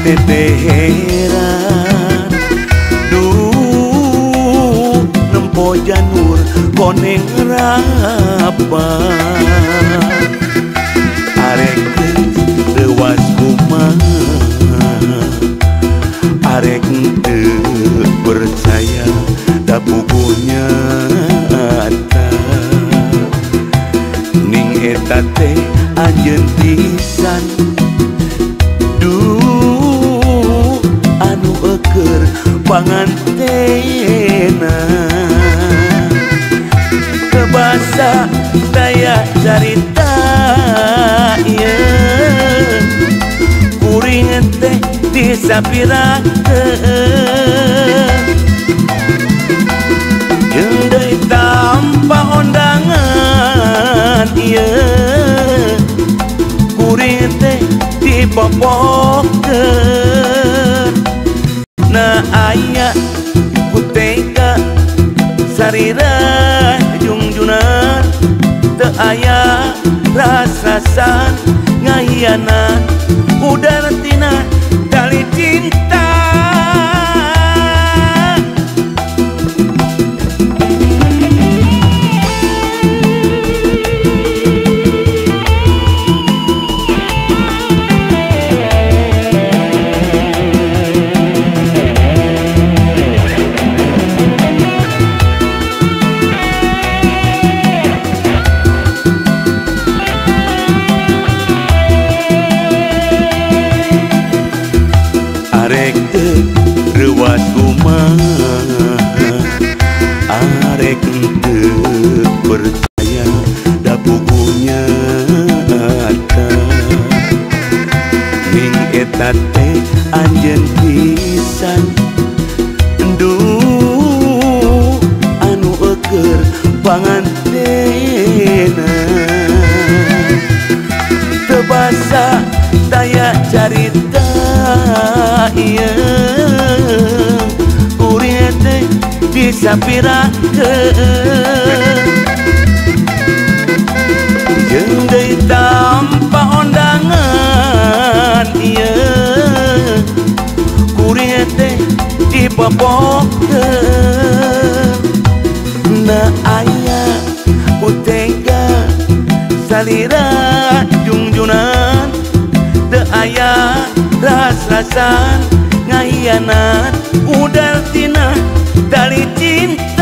teteheran duh nempo janur koneng rapat arek leuwas kumaha arek teu percaya da puguhnya ata ning eta teh anjeun pisan duh anu eukeur pangantena kebasa daya carita ieu kuring teh disapirakeun jeung deui tanpa undangan ieu kuring teh dipopokeun na aya kutega sarira jungjunan teu aya rasasan ngahianat udar tina tali cinta arek teu reuas kumaha arek teu percaya da puguhnya ata ning eta teh anjeun pisan duh anu eukeur pangantena teu basa daya carita ieu kuring teh disapirakeun jeung deui tanpa undangan ieu kuring teh dipopokeun na aya kutega salira jungjunan teu aya ras-rasan ngahianat udal tina tali cinta